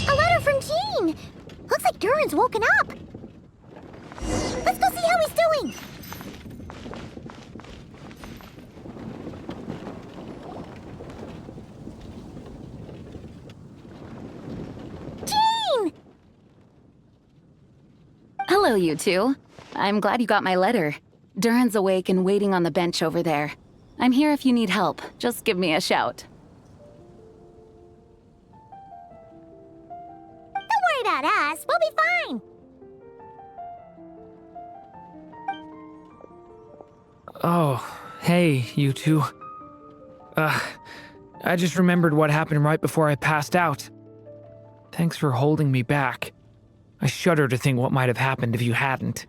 A letter from Jean! Looks like Durin's woken up. Let's go see how he's doing. Jean! Hello, you two. I'm glad you got my letter. Durin's awake and waiting on the bench over there. I'm here if you need help. Just give me a shout. About us. We'll be fine. Oh, hey, you two. I just remembered what happened right before I passed out. Thanks for holding me back. I shudder to think what might have happened if you hadn't.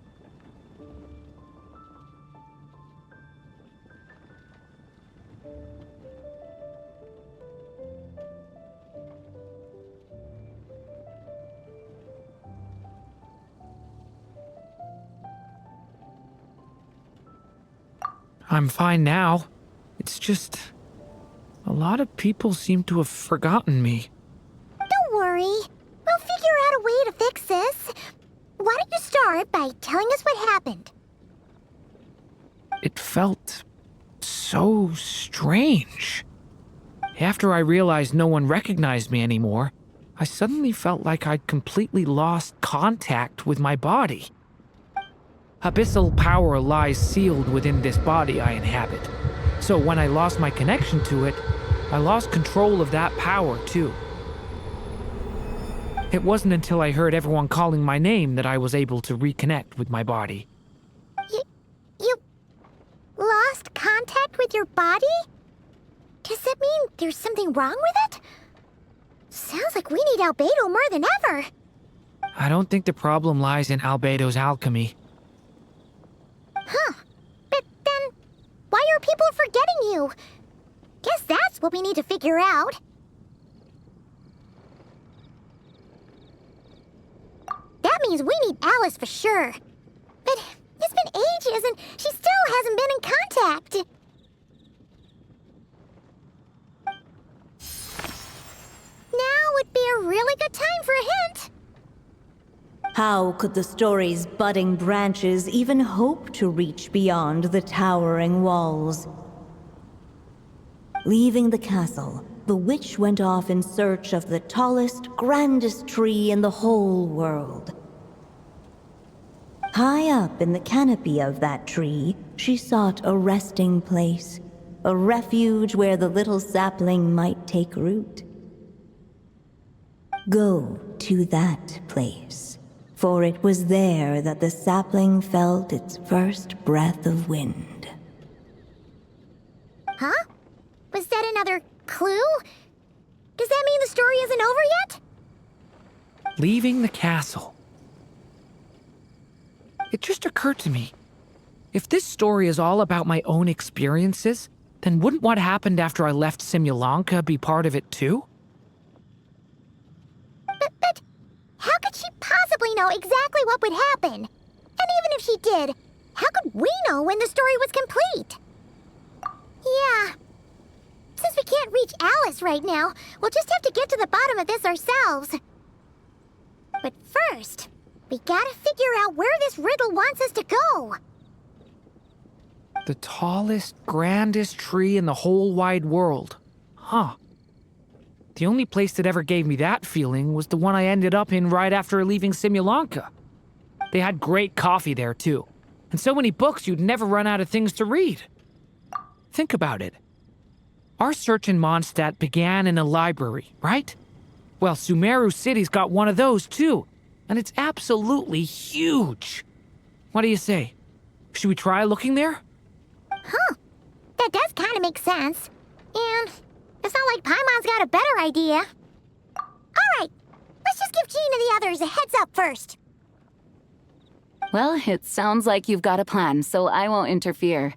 I'm fine now. It's just... a lot of people seem to have forgotten me. Don't worry. We'll figure out a way to fix this. Why don't you start by telling us what happened? It felt... so strange. After I realized no one recognized me anymore, I suddenly felt like I'd completely lost contact with my body. Abyssal power lies sealed within this body I inhabit. So when I lost my connection to it, I lost control of that power too. It wasn't until I heard everyone calling my name that I was able to reconnect with my body. You lost contact with your body? Does that mean there's something wrong with it? Sounds like we need Albedo more than ever. I don't think the problem lies in Albedo's alchemy. Huh. But then, why are people forgetting you? Guess that's what we need to figure out. That means we need Alice for sure. But it's been ages and she still hasn't been in contact. Now would be a really good time for a hint. How could the story's budding branches even hope to reach beyond the towering walls? Leaving the castle, the witch went off in search of the tallest, grandest tree in the whole world. High up in the canopy of that tree, she sought a resting place, a refuge where the little sapling might take root. Go to that place, for it was there that the sapling felt its first breath of wind. Huh? Was that another clue? Does that mean the story isn't over yet? Leaving the castle. It just occurred to me. If this story is all about my own experiences, then wouldn't what happened after I left Simulanka be part of it too? But how could she possibly know exactly what would happen? And even if she did, how could we know when the story was complete? Yeah. Since we can't reach Alice right now, we'll just have to get to the bottom of this ourselves. But first, we gotta figure out where this riddle wants us to go. The tallest, grandest tree in the whole wide world. Huh. The only place that ever gave me that feeling was the one I ended up in right after leaving Simulanka. They had great coffee there, too. And so many books you'd never run out of things to read. Think about it. Our search in Mondstadt began in a library, right? Well, Sumeru City's got one of those, too. And it's absolutely huge. What do you say? Should we try looking there? Huh. That does kind of make sense. And it's not like Paimon's got a better idea. Alright, let's just give Jean and the others a heads up first. Well, it sounds like you've got a plan, so I won't interfere.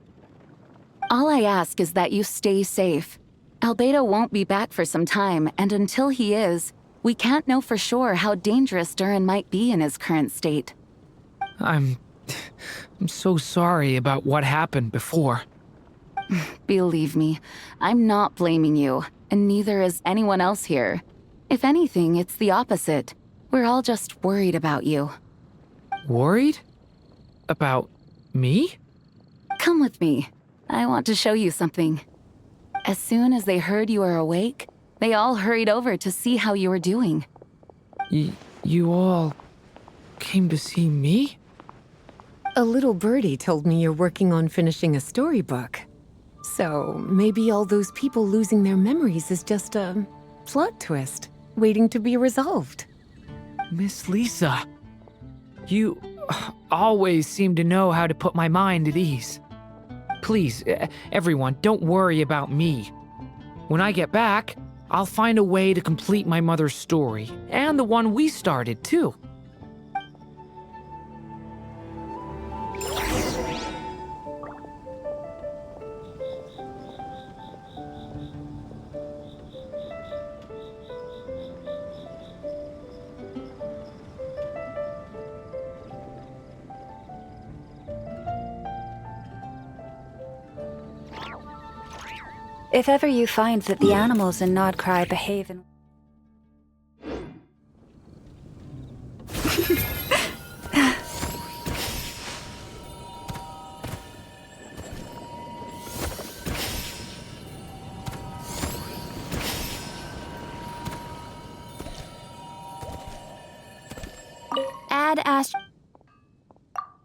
All I ask is that you stay safe. Albedo won't be back for some time, and until he is, we can't know for sure how dangerous Durin might be in his current state. I'm so sorry about what happened before. Believe me, I'm not blaming you, and neither is anyone else here. If anything, it's the opposite. We're all just worried about you. Worried? About me? Come with me. I want to show you something. As soon as they heard you were awake, they all hurried over to see how you were doing. You all came to see me? A little birdie told me you're working on finishing a storybook. So maybe all those people losing their memories is just a plot twist, waiting to be resolved. Miss Lisa, you always seem to know how to put my mind at ease. Please, everyone, don't worry about me. When I get back, I'll find a way to complete my mother's story, and the one we started, too. If ever you find that the animals in Nodcry behave in...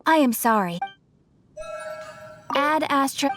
I am sorry. Ad Astra...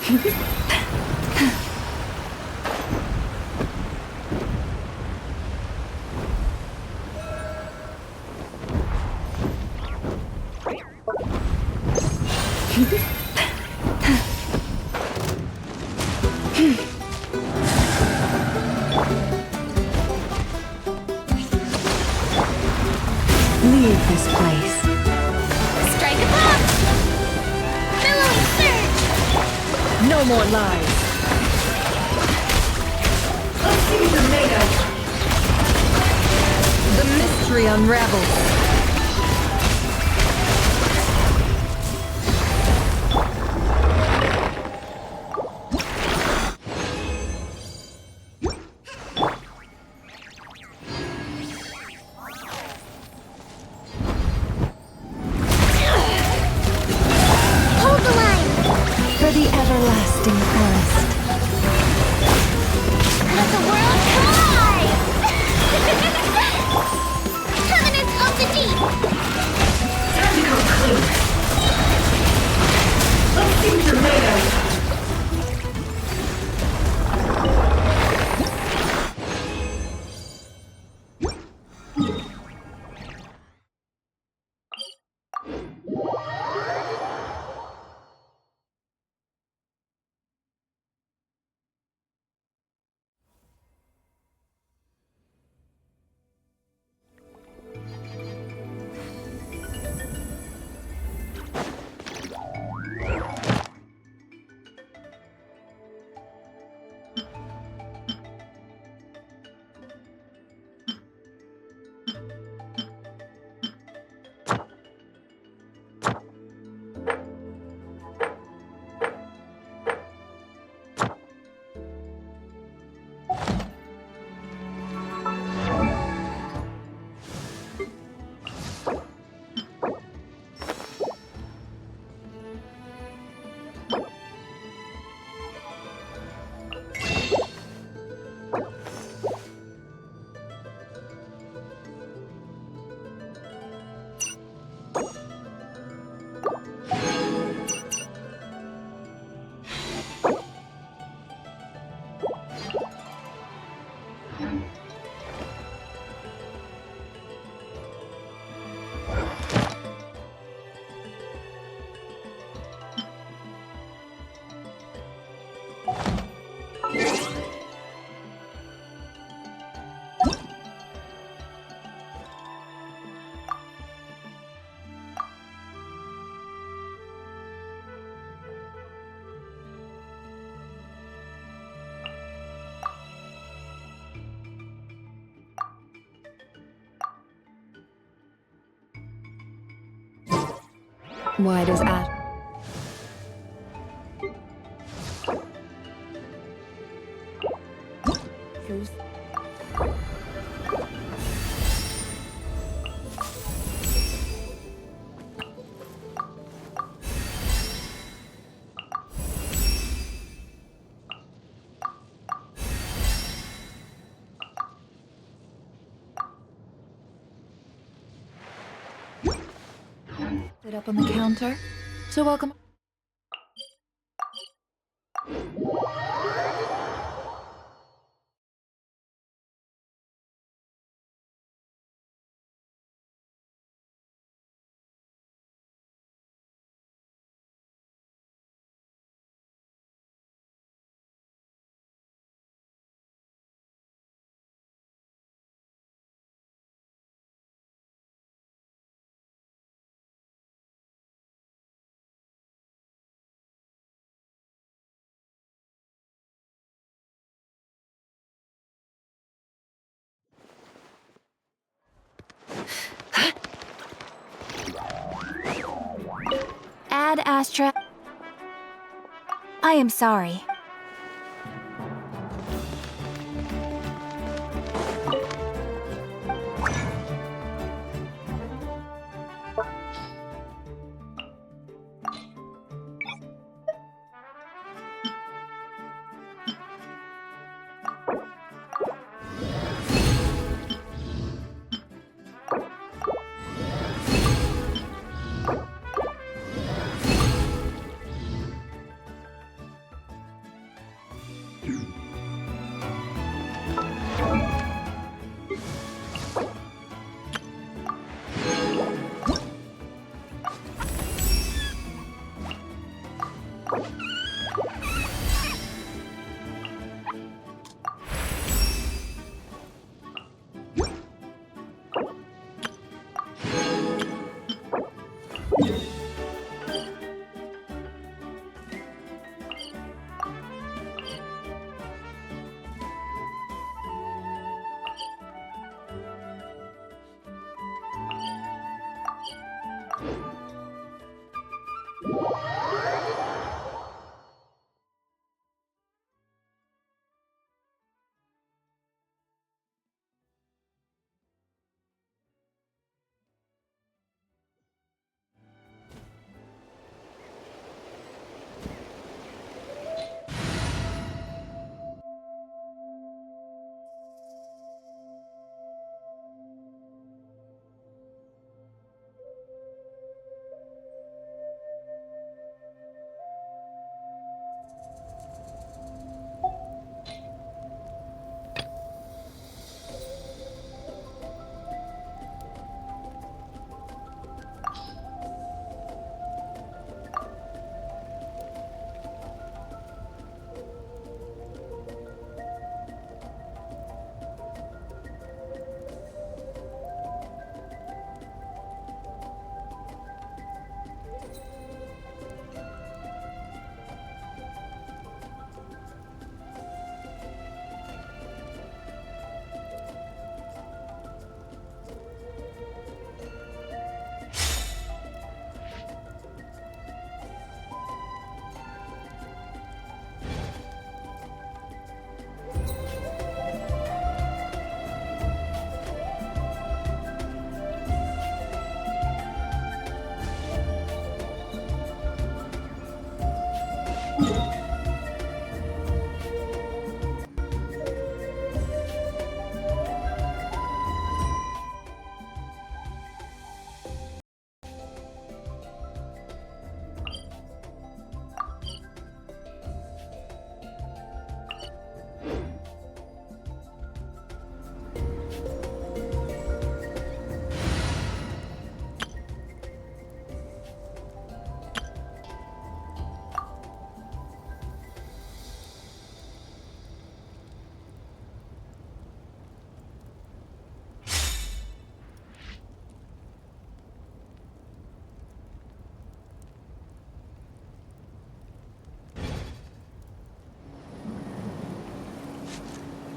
Leave this place. Strike a pop! Billowing surge! No more lies. The mystery unravels. Hold the line! For the everlasting forest. Let the world collide! Covenants of the deep! Why does Ash... It up on the counter. So welcome. Ad Astra. I am sorry.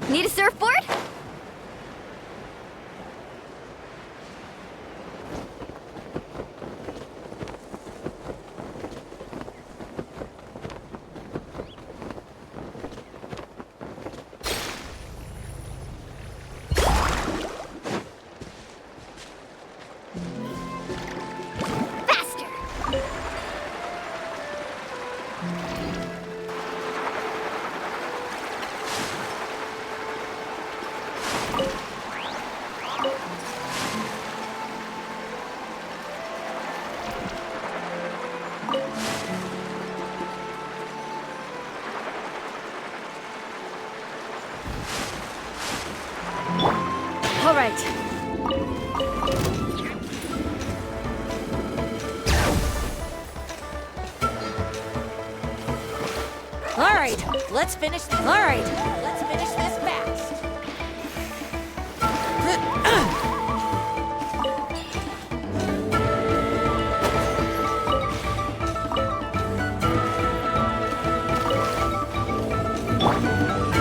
Need a surfboard? Faster! All right. All right, let's finish this. All right, let's finish this fast.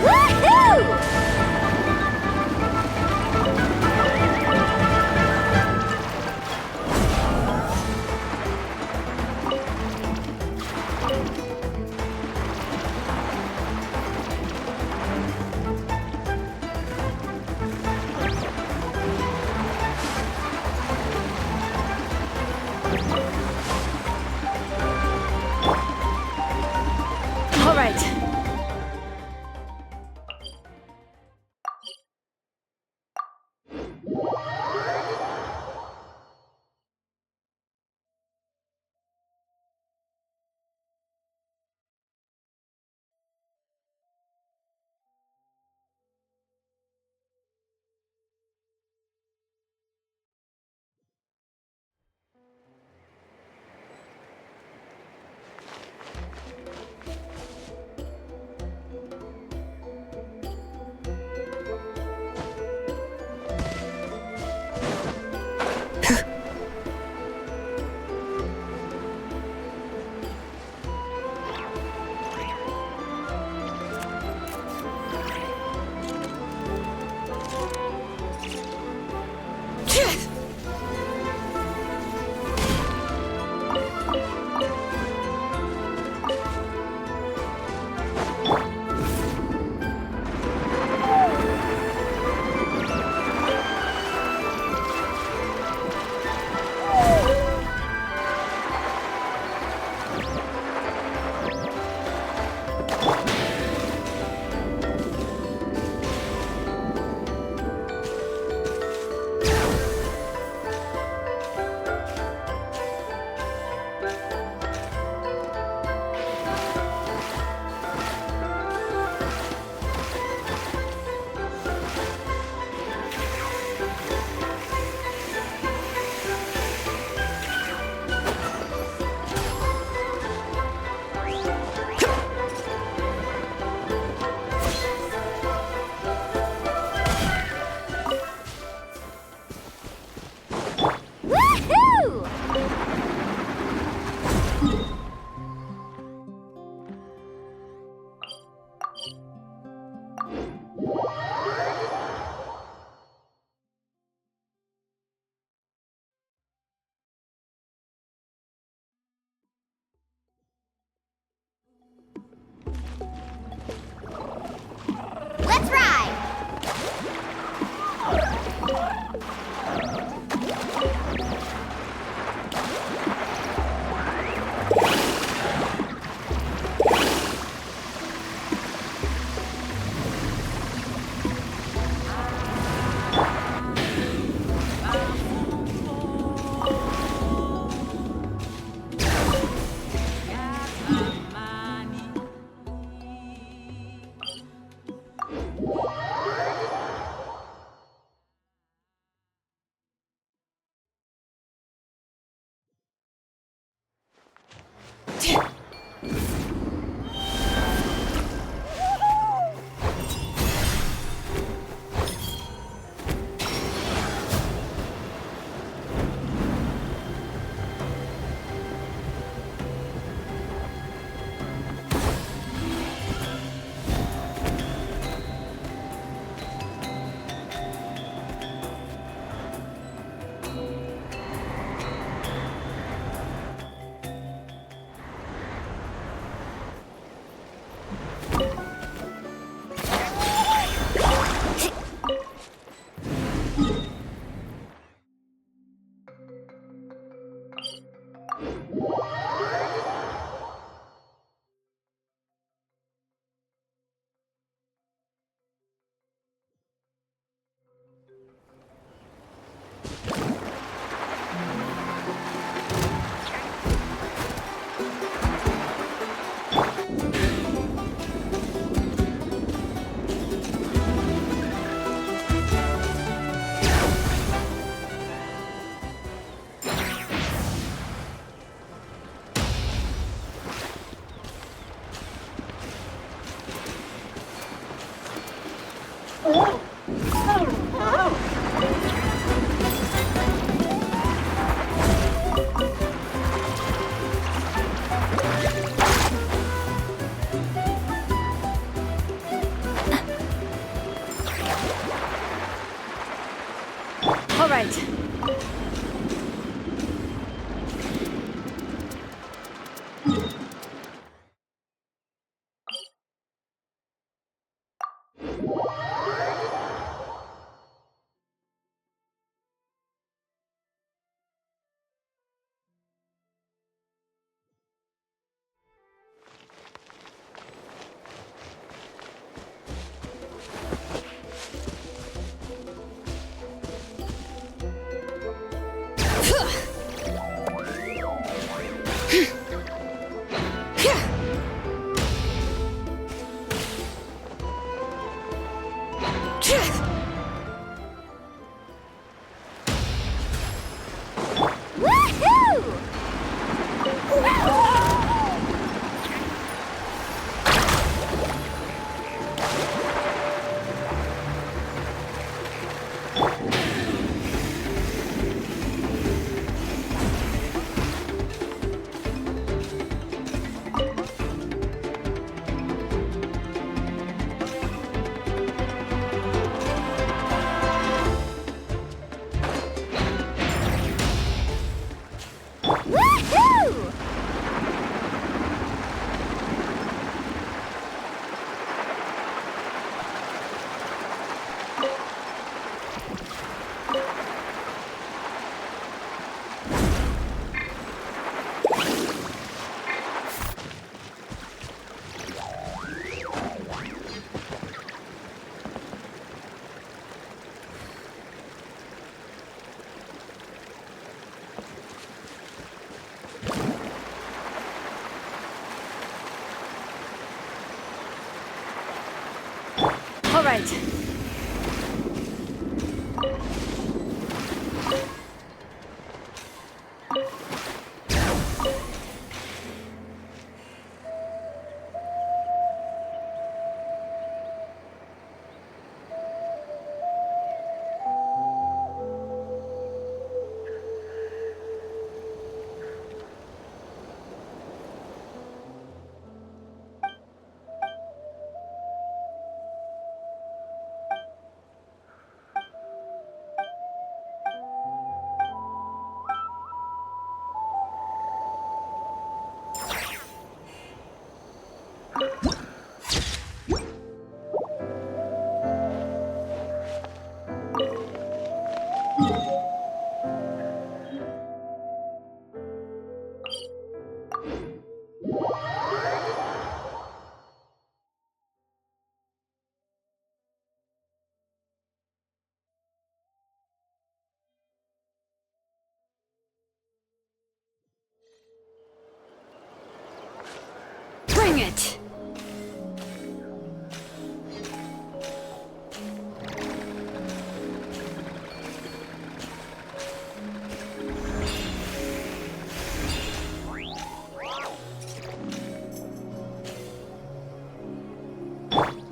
Woohoo! All right. All right. All right. Bring it!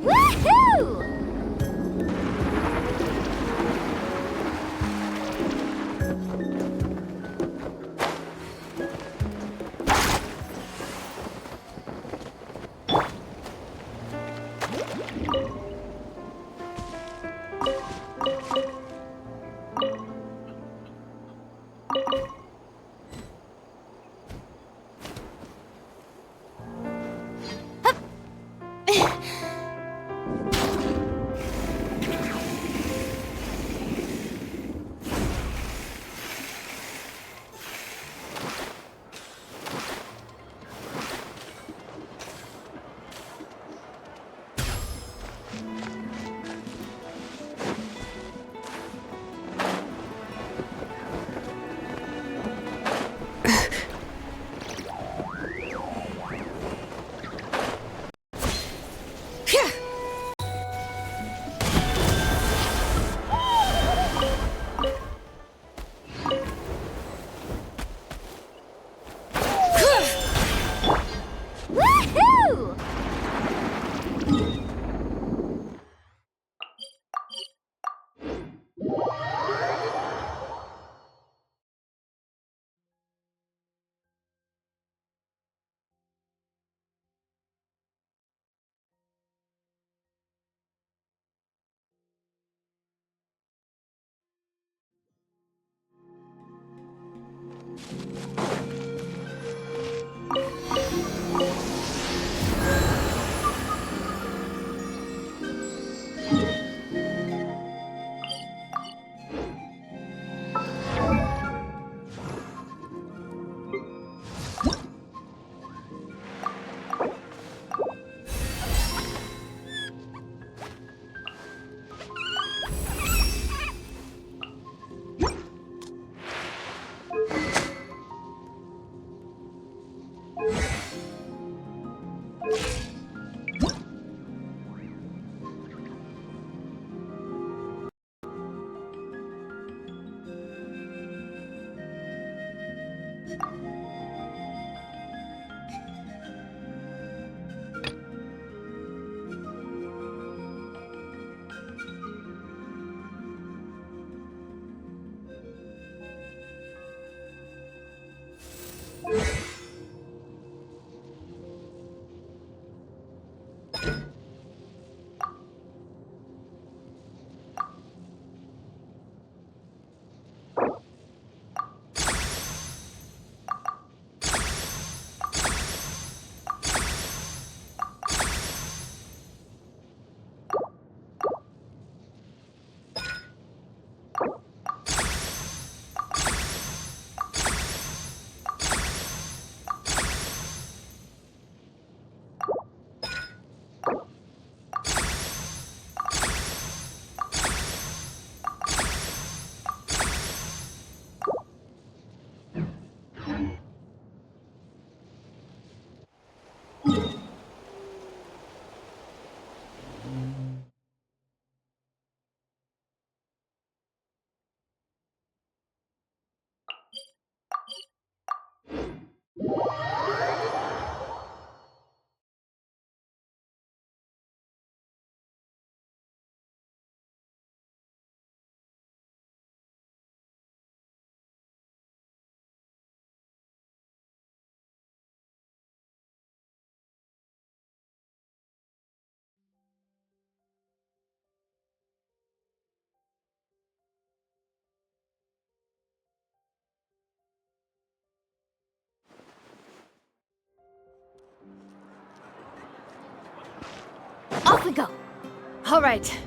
Woohoo! Woohoo! Off we go. All right.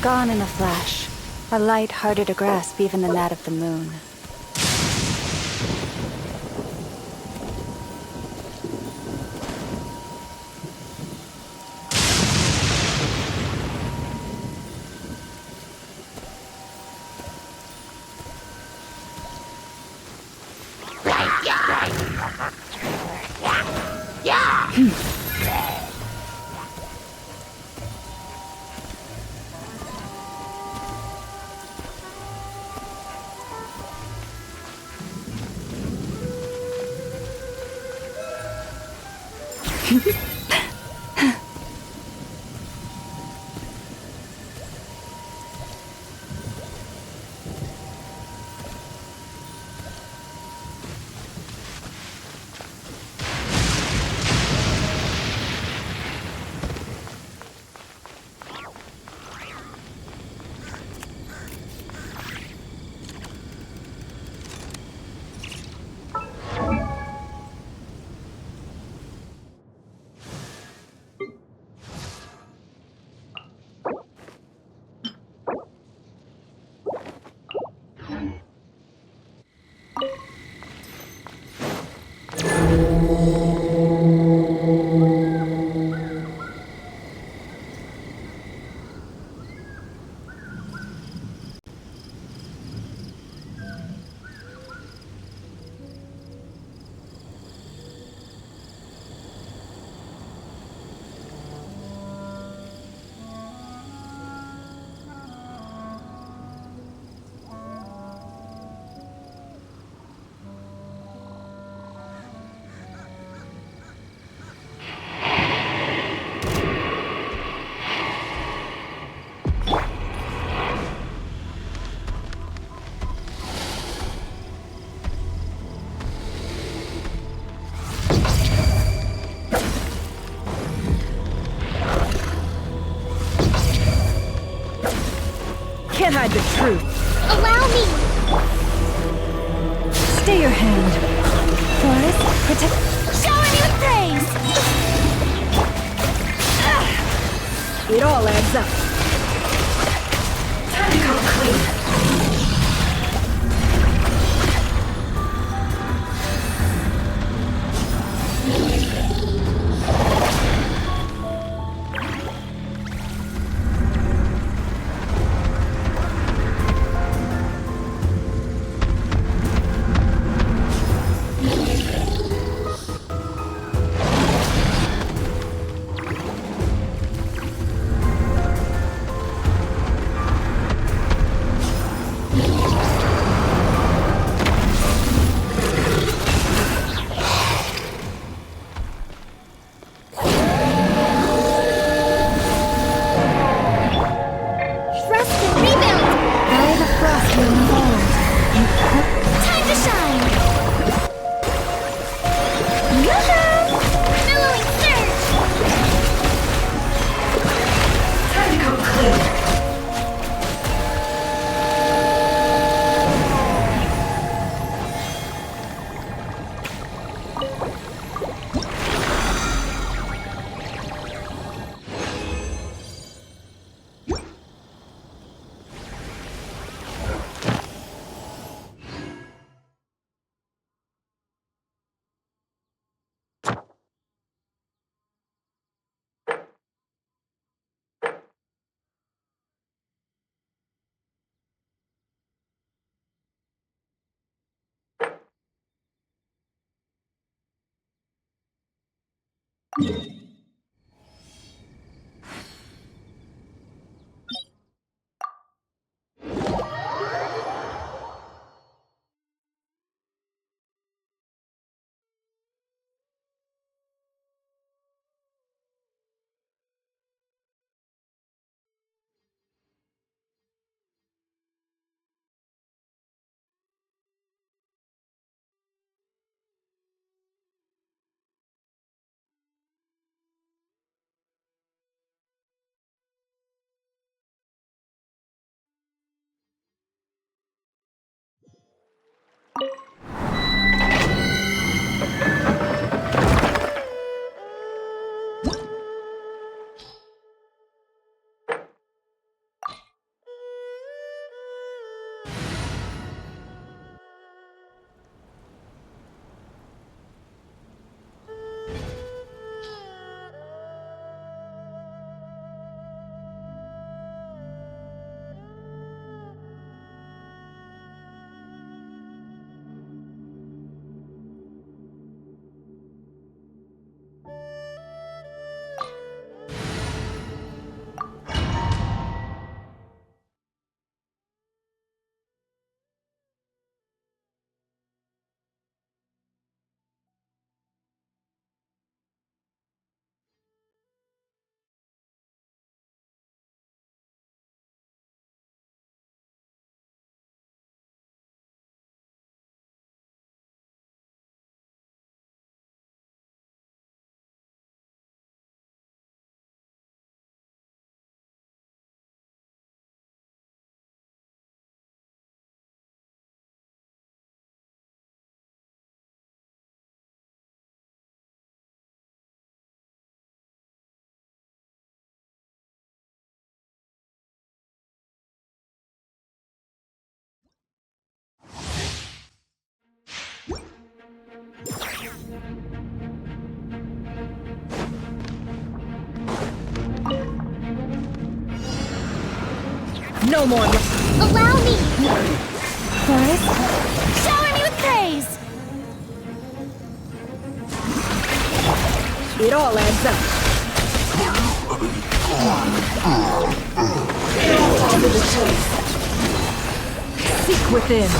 Gone in a flash. A light harder to grasp even than that of the moon. Can't hide the truth. Allow me! Stay your hand. Forest, protect. Shower me with praise! It all adds up. Time to go clean. Time to shine! Yoo-hoo! Billowing surge! Time to go clean. No more. Allow me! Doris? Shower me with praise! It all adds up. Seek within.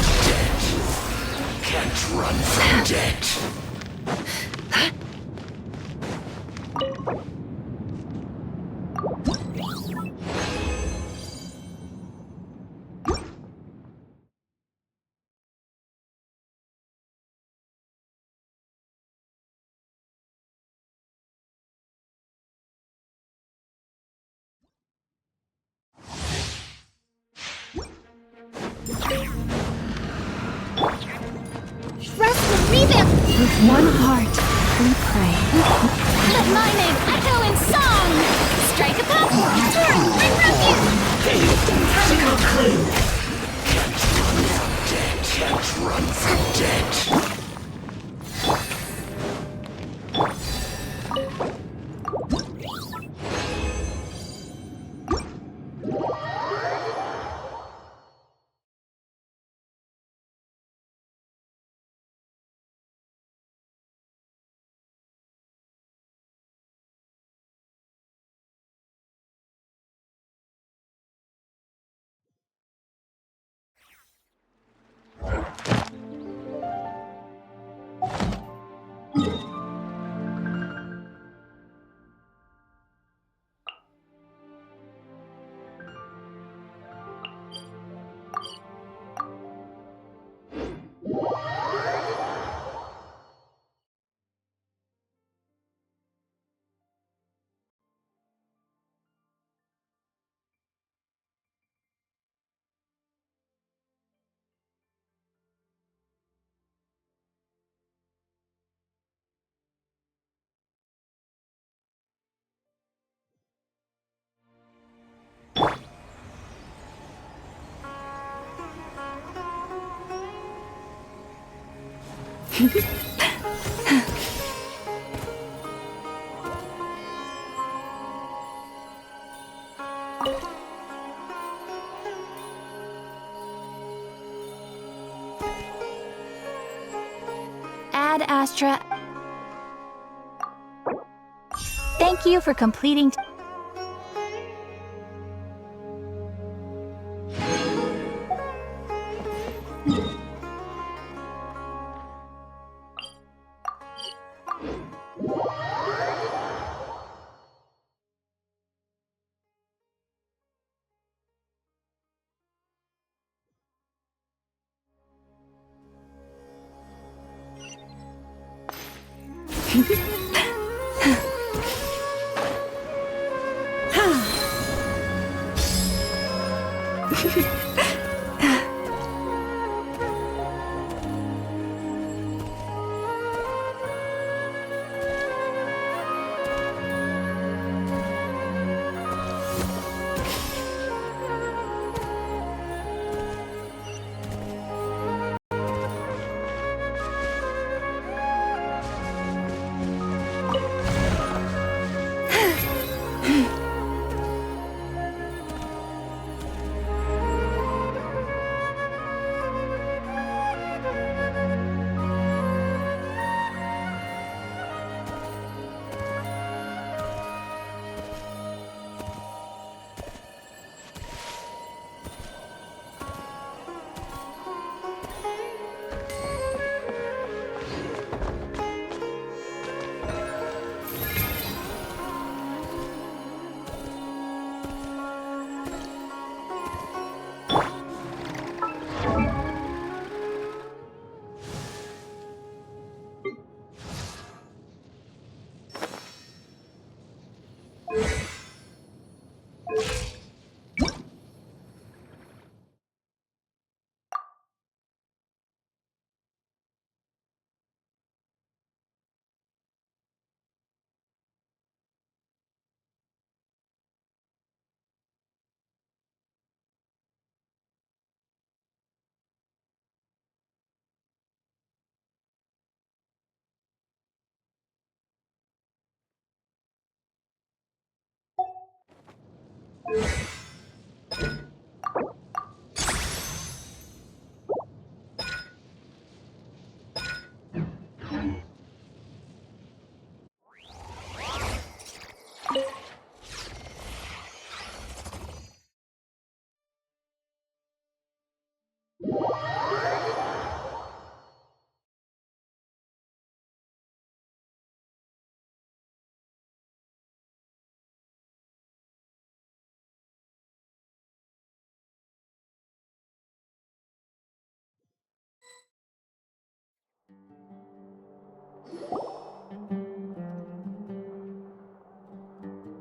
Can't run from debt. Trust the revamp! With one heart, we pray. Let my name echo in song! Strike a pop! Turn! Bring refuge! Can't run from debt. Ad Astra. Thank you for completing.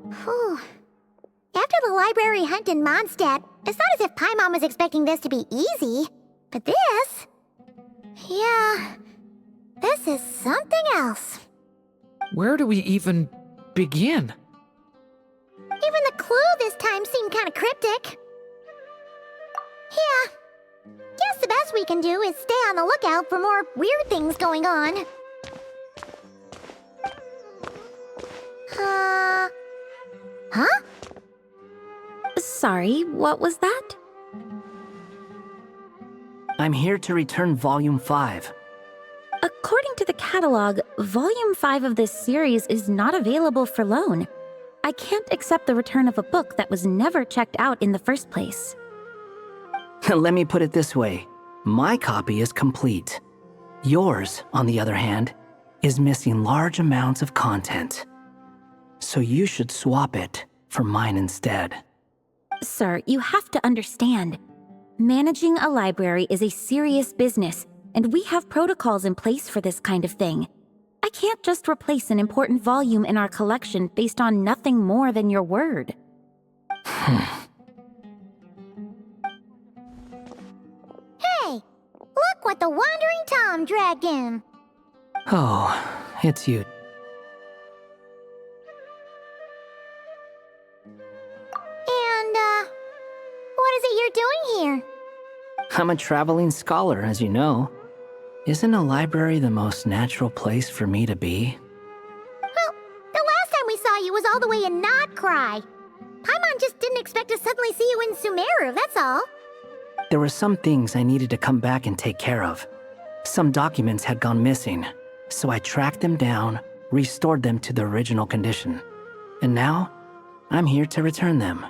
Whew. After the library hunt in Mondstadt, it's not as if Paimon was expecting this to be easy. But this... Yeah... This is something else. Where do we even begin? Even the clue this time seemed kind of cryptic. Yeah. Guess the best we can do is stay on the lookout for more weird things going on. Huh? Sorry, what was that? I'm here to return Volume 5. According to the catalog, Volume 5 of this series is not available for loan. I can't accept the return of a book that was never checked out in the first place. Let me put it this way. My copy is complete. Yours, on the other hand, is missing large amounts of content. So you should swap it for mine instead. Sir, you have to understand. Managing a library is a serious business, and we have protocols in place for this kind of thing. I can't just replace an important volume in our collection based on nothing more than your word. Hey! Look what the Wandering Tom dragged in! Oh, it's you. And, what is it you're doing here? I'm a traveling scholar, as you know. Isn't a library the most natural place for me to be? Well, the last time we saw you was all the way in Nodcry. Paimon just didn't expect to suddenly see you in Sumeru, that's all. There were some things I needed to come back and take care of. Some documents had gone missing, so I tracked them down, restored them to their original condition. And now, I'm here to return them.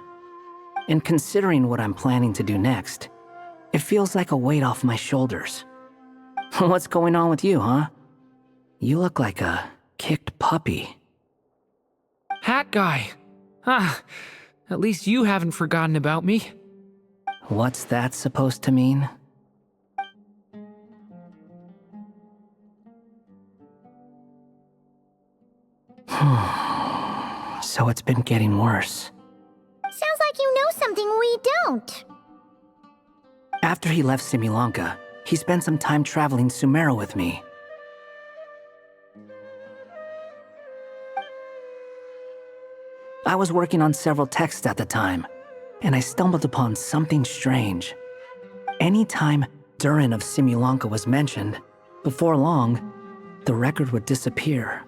And considering what I'm planning to do next, it feels like a weight off my shoulders. What's going on with you, huh? You look like a kicked puppy. Hat guy. At least you haven't forgotten about me. What's that supposed to mean? So it's been getting worse. Sounds like you know something we don't. After he left Similanka, he spent some time traveling Sumeru with me. I was working on several texts at the time, and I stumbled upon something strange. Anytime Durin of Similanka was mentioned, before long, the record would disappear.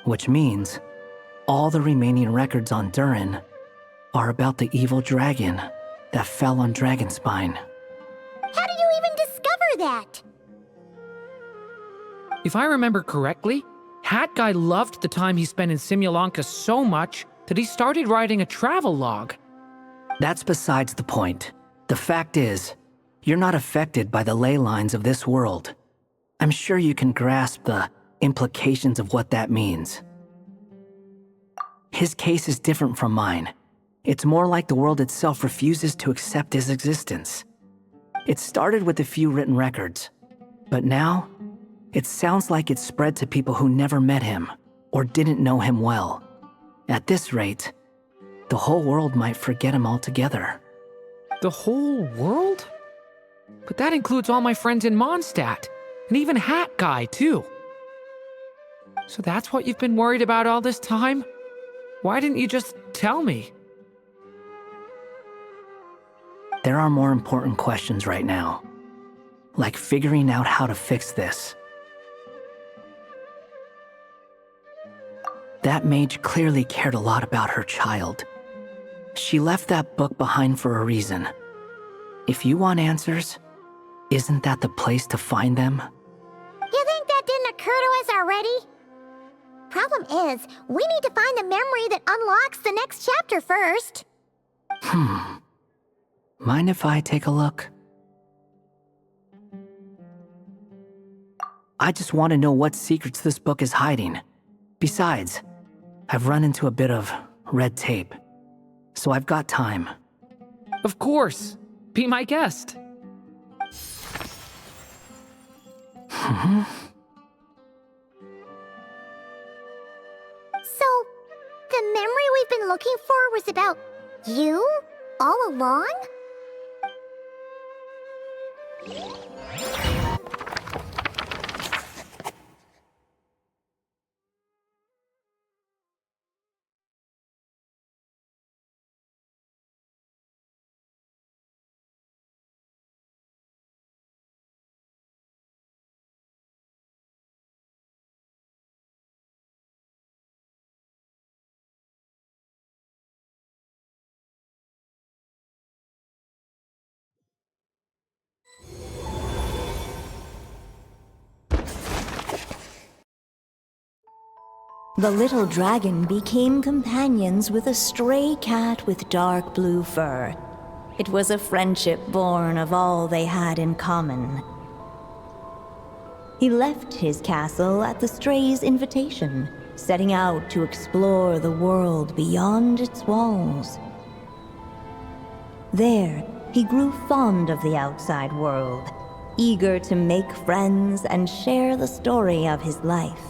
Which means, all the remaining records on Durin are about the evil dragon that fell on Dragonspine. How did you even discover that? If I remember correctly, Hat Guy loved the time he spent in Similanka so much that he started writing a travel log. That's besides the point. The fact is, you're not affected by the ley lines of this world. I'm sure you can grasp the implications of what that means. His case is different from mine. It's more like the world itself refuses to accept his existence. It started with a few written records, but now, it sounds like it's spread to people who never met him or didn't know him well. At this rate, the whole world might forget him altogether. The whole world? But that includes all my friends in Mondstadt, and even Hat Guy, too. So that's what you've been worried about all this time? Why didn't you just tell me? There are more important questions right now, like figuring out how to fix this. That mage clearly cared a lot about her child. She left that book behind for a reason. If you want answers, isn't that the place to find them? You think that didn't occur to us already? Problem is, we need to find the memory that unlocks the next chapter first. Mind if I take a look? I just want to know what secrets this book is hiding. Besides, I've run into a bit of red tape, so I've got time. Of course. Be my guest. So, the memory memory we've been looking for was about you all along? The little dragon became companions with a stray cat with dark blue fur. It was a friendship born of all they had in common. He left his castle at the stray's invitation, setting out to explore the world beyond its walls. There, he grew fond of the outside world, eager to make friends and share the story of his life.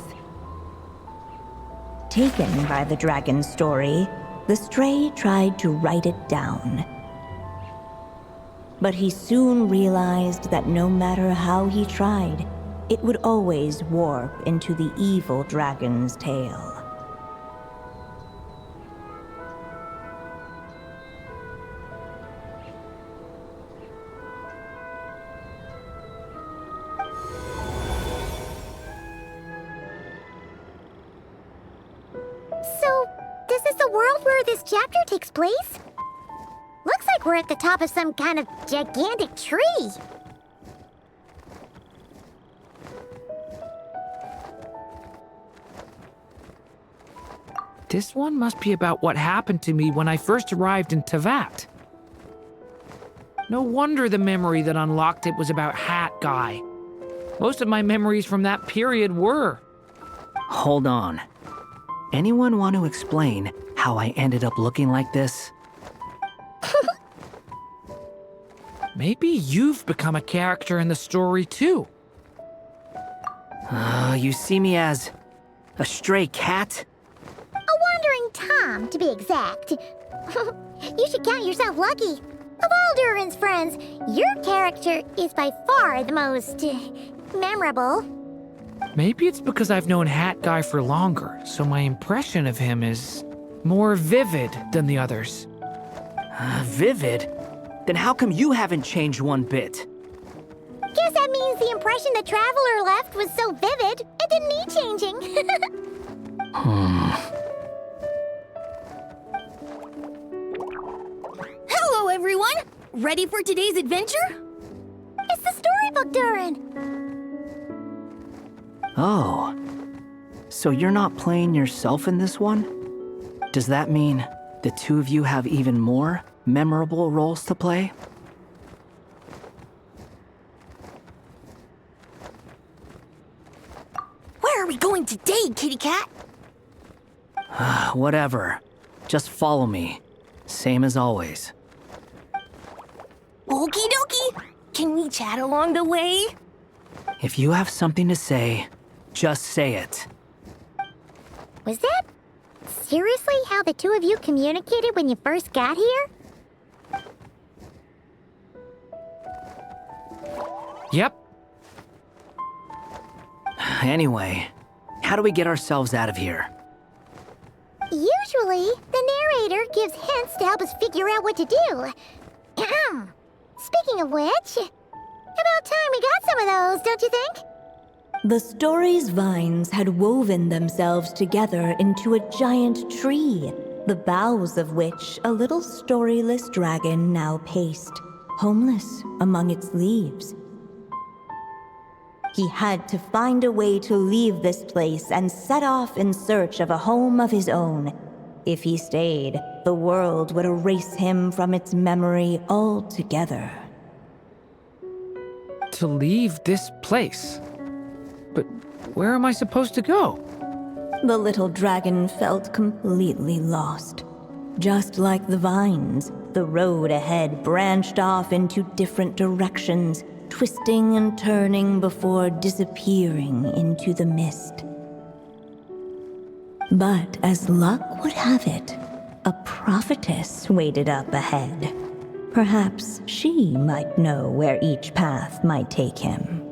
Taken by the dragon's story, the stray tried to write it down. But he soon realized that no matter how he tried, it would always warp into the evil dragon's tale. So, this is the world where this chapter takes place? Looks like we're at the top of some kind of gigantic tree. This one must be about what happened to me when I first arrived in Tevat. No wonder the memory that unlocked it was about Hat Guy. Most of my memories from that period were. Hold on. Anyone want to explain how I ended up looking like this? Maybe you've become a character in the story too. You see me as a stray cat? A wandering Tom, to be exact. You should count yourself lucky. Of all Durin's friends, your character is by far the most memorable. Maybe it's because I've known Hat Guy for longer, so my impression of him is more vivid than the others. Vivid? Then how come you haven't changed one bit? Guess that means the impression the Traveler left was so vivid, it didn't need changing. Hello, everyone! Ready for today's adventure? It's the storybook, Durin. Oh. So you're not playing yourself in this one? Does that mean the two of you have even more memorable roles to play? Where are we going today, kitty cat? Whatever. Just follow me. Same as always. Okie dokie! Can we chat along the way? If you have something to say, just say it. Was that seriously how the two of you communicated when you first got here? Yep. Anyway, how do we get ourselves out of here? Usually, the narrator gives hints to help us figure out what to do. Speaking of which, about time we got some of those, don't you think? The story's vines had woven themselves together into a giant tree, the boughs of which a little storyless dragon now paced, homeless among its leaves. He had to find a way to leave this place and set off in search of a home of his own. If he stayed, the world would erase him from its memory altogether. To leave this place. But where am I supposed to go? The little dragon felt completely lost. Just like the vines, the road ahead branched off into different directions, twisting and turning before disappearing into the mist. But as luck would have it, a prophetess waited up ahead. Perhaps she might know where each path might take him.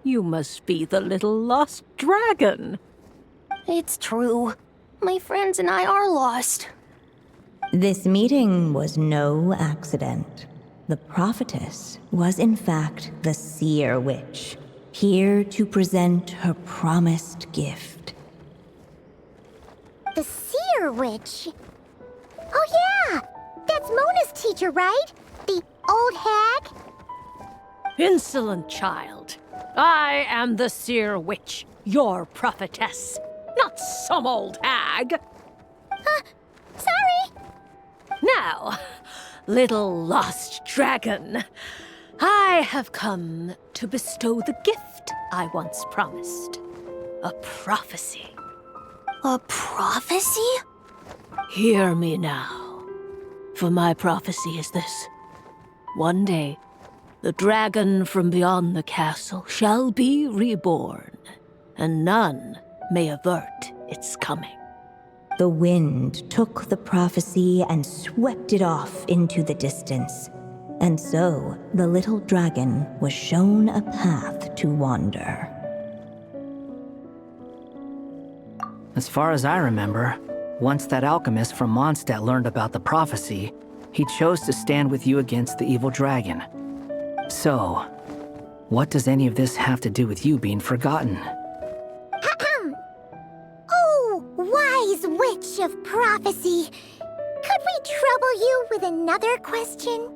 You must be the little lost dragon. It's true. My friends and I are lost. This meeting was no accident. The prophetess was in fact the seer witch, here to present her promised gift. The seer witch? Oh yeah! That's Mona's teacher, right? The old hag? Insolent child. I am the seer witch, your prophetess, not some old hag. Sorry! Now, little lost dragon, I have come to bestow the gift I once promised. A prophecy. A prophecy? Hear me now, for my prophecy is this. One day, the dragon from beyond the castle shall be reborn, and none may avert its coming. The wind took the prophecy and swept it off into the distance. And so, the little dragon was shown a path to wander. As far as I remember, once that alchemist from Mondstadt learned about the prophecy, he chose to stand with you against the evil dragon. So, what does any of this have to do with you being forgotten? Oh, wise witch of prophecy. Could we trouble you with another question?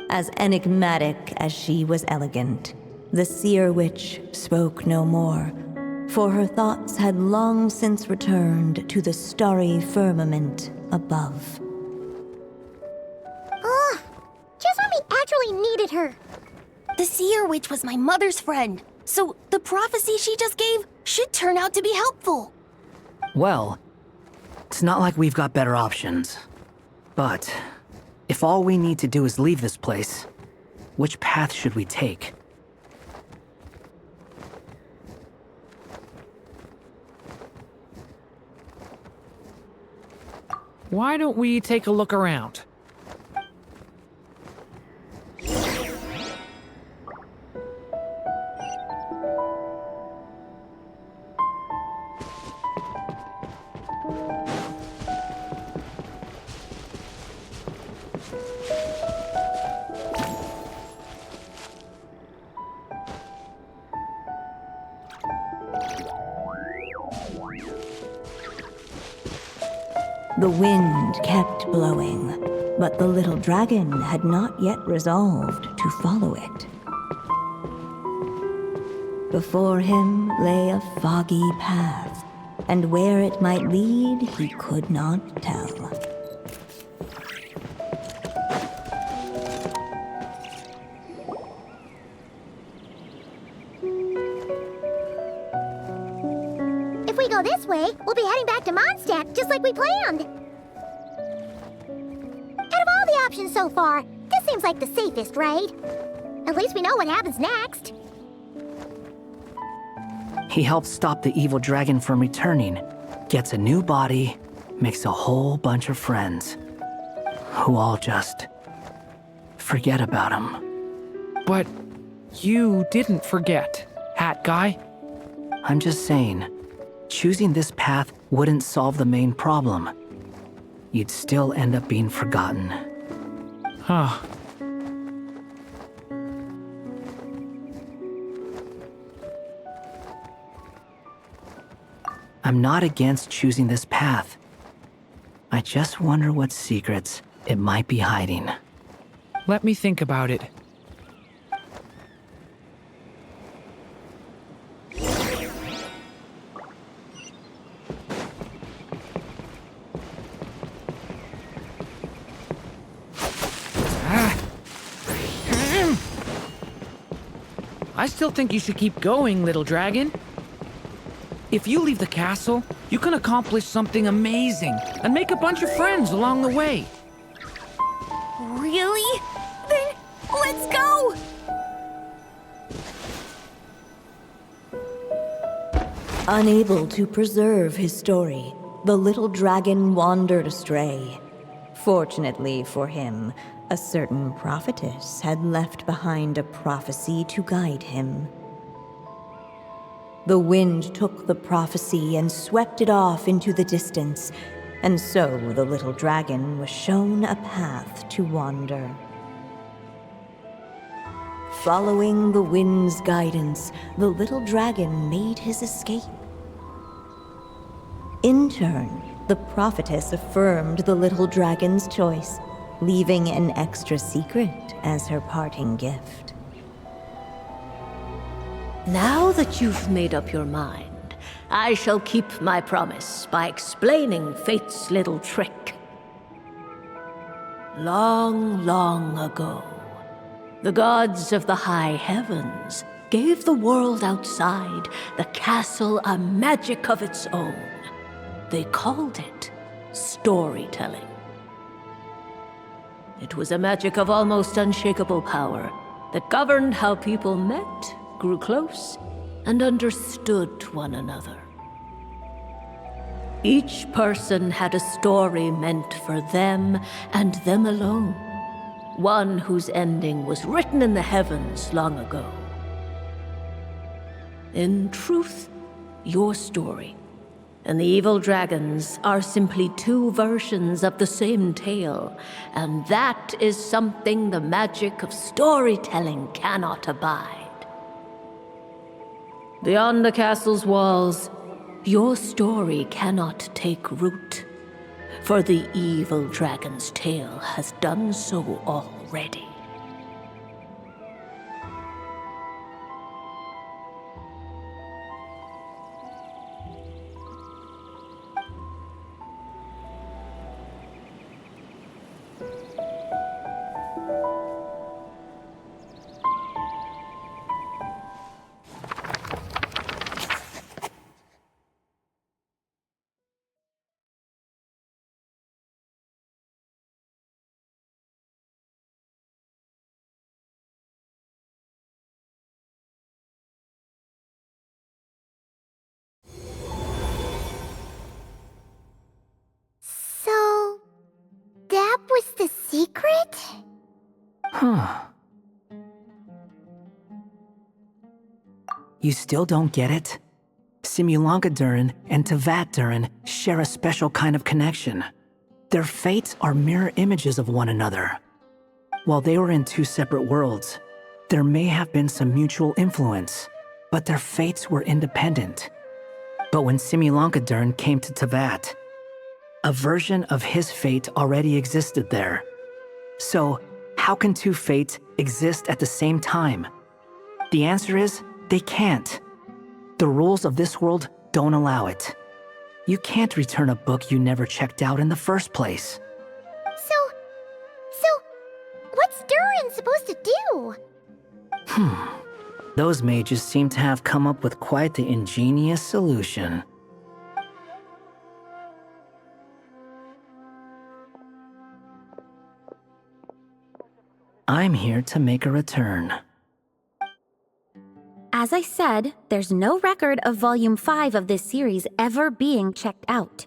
As enigmatic as she was elegant, the seer witch spoke no more, for her thoughts had long since returned to the starry firmament above. Just when we actually needed her. The seer witch was my mother's friend, so the prophecy she just gave should turn out to be helpful. Well, it's not like we've got better options. But if all we need to do is leave this place, which path should we take? Why don't we take a look around? The wind kept blowing, but the little dragon had not yet resolved to follow it. Before him lay a foggy path, and where it might lead he could not tell. If we go this way, we'll be heading back to Mondstadt, just like we planned. Out of all the options so far, this seems like the safest, right? At least we know what happens next. He helps stop the evil dragon from returning, gets a new body, makes a whole bunch of friends, who all just forget about him. But you didn't forget, Hat Guy. I'm just saying, choosing this path wouldn't solve the main problem. You'd still end up being forgotten. Huh. I'm not against choosing this path. I just wonder what secrets it might be hiding. Let me think about it. I still think you should keep going, little dragon. If you leave the castle, you can accomplish something amazing and make a bunch of friends along the way. Really? Then let's go! Unable to preserve his story, the little dragon wandered astray. Fortunately for him, a certain prophetess had left behind a prophecy to guide him. The wind took the prophecy and swept it off into the distance, and so the little dragon was shown a path to wander. Following the wind's guidance, the little dragon made his escape. In turn, the prophetess affirmed the little dragon's choice, leaving an extra secret as her parting gift. Now that you've made up your mind, I shall keep my promise by explaining fate's little trick. Long, long ago, the gods of the high heavens gave the world outside the castle a magic of its own. They called it storytelling. It was a magic of almost unshakable power that governed how people met, grew close, and understood one another. Each person had a story meant for them and them alone, one whose ending was written in the heavens long ago. In truth, your story and the evil dragons are simply two versions of the same tale, and that is something the magic of storytelling cannot abide. Beyond the castle's walls, your story cannot take root, for the evil dragon's tale has done so already. So, that was the secret? Huh. You still don't get it? Simulanka Durin and Tevat Durin share a special kind of connection. Their fates are mirror images of one another. While they were in two separate worlds, there may have been some mutual influence, but their fates were independent. But when Simulanka Durin came to Tevat, a version of his fate already existed there. So, how can two fates exist at the same time? The answer is, they can't. The rules of this world don't allow it. You can't return a book you never checked out in the first place. So, what's Durin supposed to do? Those mages seem to have come up with quite the ingenious solution. I'm here to make a return. As I said, there's no record of Volume 5 of this series ever being checked out.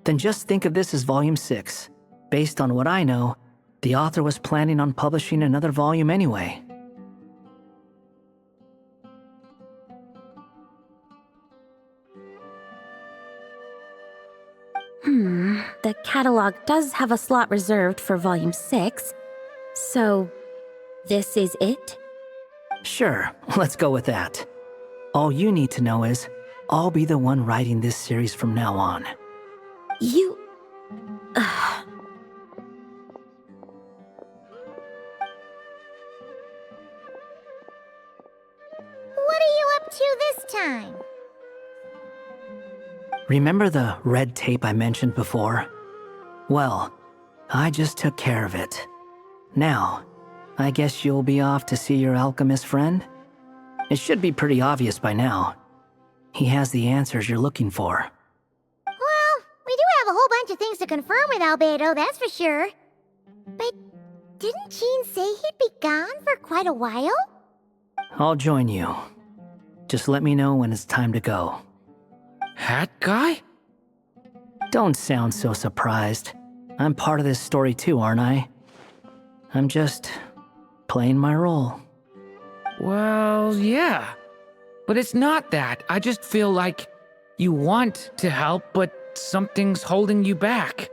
Then just think of this as Volume 6. Based on what I know, the author was planning on publishing another volume anyway. The catalog does have a slot reserved for Volume 6, so this is it? Sure, let's go with that. All you need to know is, I'll be the one writing this series from now on. You... What are you up to this time? Remember the red tape I mentioned before? Well, I just took care of it. Now, I guess you'll be off to see your alchemist friend? It should be pretty obvious by now. He has the answers you're looking for. Well, we do have a whole bunch of things to confirm with Albedo, that's for sure. But didn't Jean say he'd be gone for quite a while? I'll join you. Just let me know when it's time to go. Hat guy? Don't sound so surprised. I'm part of this story too, aren't I? I'm just playing my role. Well, yeah. But it's not that. I just feel like you want to help, but something's holding you back.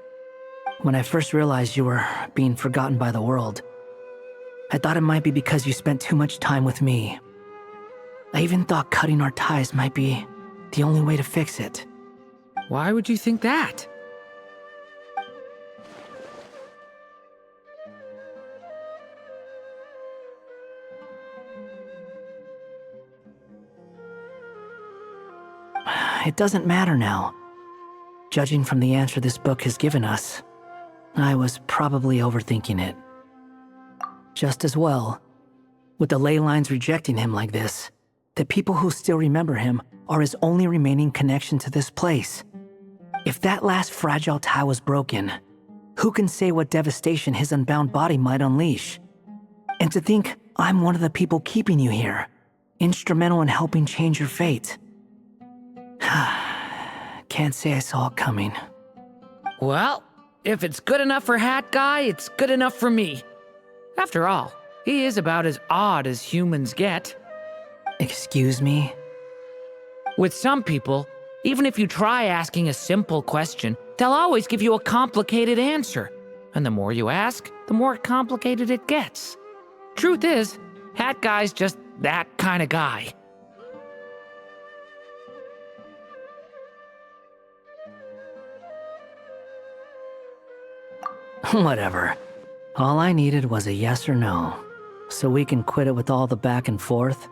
When I first realized you were being forgotten by the world, I thought it might be because you spent too much time with me. I even thought cutting our ties might be the only way to fix it. Why would you think that? It doesn't matter now. Judging from the answer this book has given us, I was probably overthinking it. Just as well. With the ley lines rejecting him like this, the people who still remember him are his only remaining connection to this place. If that last fragile tie was broken, who can say what devastation his unbound body might unleash? And to think I'm one of the people keeping you here, instrumental in helping change your fate. Can't say I saw it coming. Well, if it's good enough for Hat Guy, it's good enough for me. After all, he is about as odd as humans get. Excuse me? With some people, even if you try asking a simple question, they'll always give you a complicated answer. And the more you ask, the more complicated it gets. Truth is, Hat Guy's just that kind of guy. Whatever. All I needed was a yes or no, so we can quit it with all the back and forth.